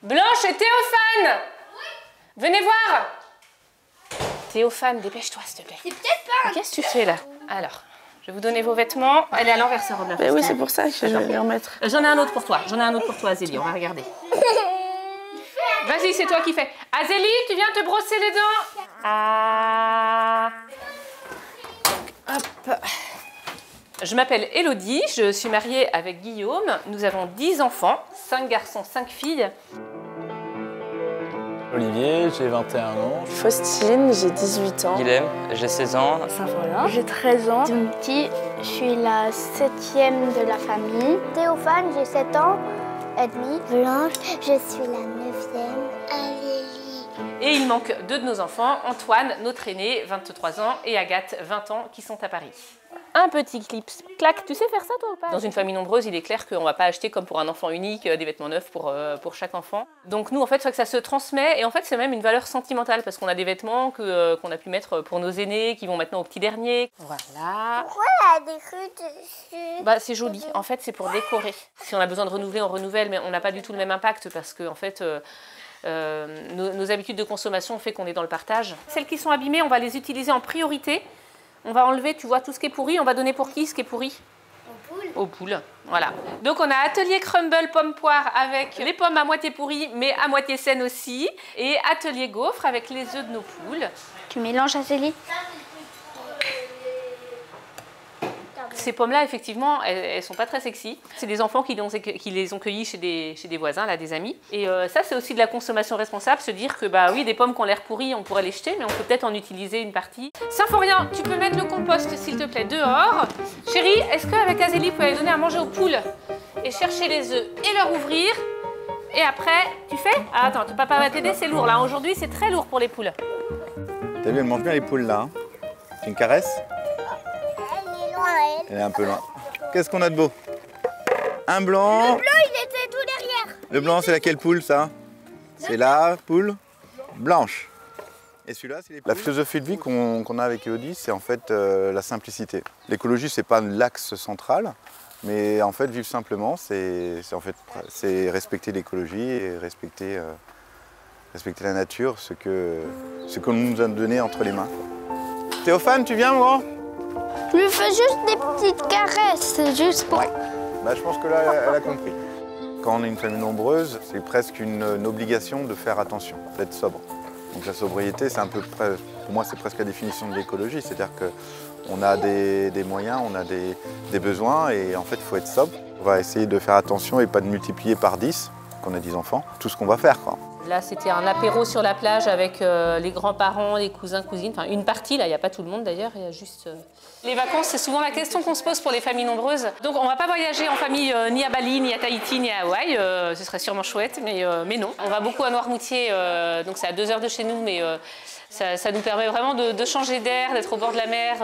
Blanche et Théophane. Venez voir. Théophane, dépêche-toi s'il te plaît. C'est peut-être pas. Qu'est-ce que tu fais là? Alors, je vais vous donner vos vêtements. Elle est à l'envers, sa robe là. Oui, c'est pour ça que je vais les remettre. J'en ai un autre pour toi. Azélie. On va regarder. Vas-y, c'est toi qui fais. Azélie, tu viens te brosser les dents. Ah. Hop. Je m'appelle Élodie, je suis mariée avec Guillaume. Nous avons 10 enfants, 5 garçons, 5 filles. Olivier, j'ai 21 ans. Faustine, j'ai 18 ans. Guilhem, j'ai 16 ans. Saint-Voilà, j'ai 13 ans. Dimity, je suis la 7e de la famille. Théophane, j'ai 7 ans et demi. Blanche, je suis la 9e. Azélie. Et il manque 2 de nos enfants, Antoine, notre aîné, 23 ans, et Agathe, 20 ans, qui sont à Paris. Un petit clip, clac, tu sais faire ça toi ou pas? Dans une famille nombreuse, il est clair qu'on ne va pas acheter comme pour un enfant unique des vêtements neufs pour chaque enfant. Donc nous, en fait, c'est vrai que ça se transmet et en fait, c'est même une valeur sentimentale parce qu'on a des vêtements qu'on a pu mettre pour nos aînés qui vont maintenant au petit dernier. Voilà. Pourquoi elle a des crues dessus? Bah, c'est joli. En fait, c'est pour décorer. Si on a besoin de renouveler, on renouvelle, mais on n'a pas du tout le même impact parce que en fait, nos habitudes de consommation fait qu'on est dans le partage. Celles qui sont abîmées, on va les utiliser en priorité. On va enlever, tu vois, tout ce qui est pourri. On va donner pour qui ce qui est pourri? Aux poules. Aux poules, voilà. Donc on a atelier crumble pomme poire avec les pommes à moitié pourries mais à moitié saines aussi. Et atelier gaufre avec les œufs de nos poules. Tu mélanges, Azélie? Ces pommes-là, effectivement, elles sont pas très sexy. C'est des enfants qui les ont cueillies chez des voisins, là, des amis. Et ça, c'est aussi de la consommation responsable, se dire que, bah oui, des pommes qui ont l'air pourries, on pourrait les jeter, mais on peut peut-être en utiliser une partie. Symphorien, tu peux mettre le compost, s'il te plaît, dehors. Chérie, est-ce qu'avec Azélie, vous pouvez aller donner à manger aux poules et chercher les œufs et leur ouvrir? Et après, tu fais? Ah, attends, papa va t'aider, c'est lourd, là. Aujourd'hui, c'est très lourd pour les poules. T'as vu, elle mange bien les poules, là. Hein. Tu une caresses? Elle est un peu loin. Qu'est-ce qu'on a de beau? Un blanc. Le bleu, il était tout derrière. Le blanc, c'est laquelle poule, ça? C'est la poule blanche. Et celui-là, c'est les poules. La philosophie de vie qu'on a avec Élodie, c'est en fait la simplicité. L'écologie, c'est pas l'axe central, mais en fait, vivre simplement, c'est respecter l'écologie et respecter la nature, ce qu'on nous a donné entre les mains. Théophane, tu viens, mon grand? Je lui fais juste des petites caresses, juste pour... Ouais. Bah, je pense que là, elle a compris. Quand on est une famille nombreuse, c'est presque une obligation de faire attention, d'être sobre. Donc la sobriété, c'est un peu, pour moi, c'est presque la définition de l'écologie. C'est-à-dire qu'on a des moyens, on a des besoins et en fait, il faut être sobre. On va essayer de faire attention et pas de multiplier par 10, qu'on a 10 enfants, tout ce qu'on va faire, quoi. Là, c'était un apéro sur la plage avec les grands-parents, les cousins, cousines. Enfin, une partie, là, il n'y a pas tout le monde d'ailleurs, il y a juste... Les vacances, c'est souvent la question qu'on se pose pour les familles nombreuses. Donc, on ne va pas voyager en famille ni à Bali, ni à Tahiti, ni à Hawaï. Ce serait sûrement chouette, mais non. On va beaucoup à Noirmoutier, donc c'est à 2 heures de chez nous, mais ça nous permet vraiment de changer d'air, d'être au bord de la mer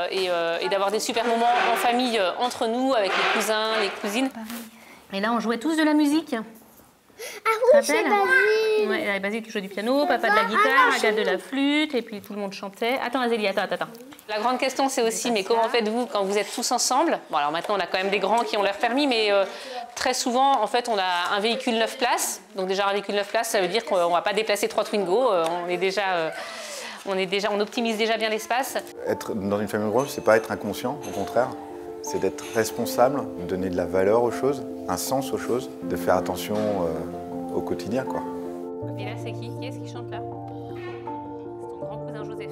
et d'avoir des super moments en famille entre nous, avec les cousins, les cousines. Et là, on jouait tous de la musique. Ah oui, c'est Basile. Ouais, Basile qui jouait du piano, papa de la guitare, Agathe de la flûte, et puis tout le monde chantait. Attends, Azélie, attends. La grande question, c'est aussi, mais comment faites-vous quand vous êtes tous ensemble? Bon, alors maintenant, on a quand même des grands qui ont leur permis, mais très souvent, en fait, on a un véhicule 9 places. Donc déjà, un véhicule 9 places, ça veut dire qu'on ne va pas déplacer 3 Twingo. On optimise déjà bien l'espace. Être dans une famille nombreuse, c'est pas être inconscient, au contraire. C'est d'être responsable, de donner de la valeur aux choses, un sens aux choses, de faire attention au quotidien, quoi. Et là, c'est qui? Qui est-ce qui chante là? C'est ton grand cousin Joseph.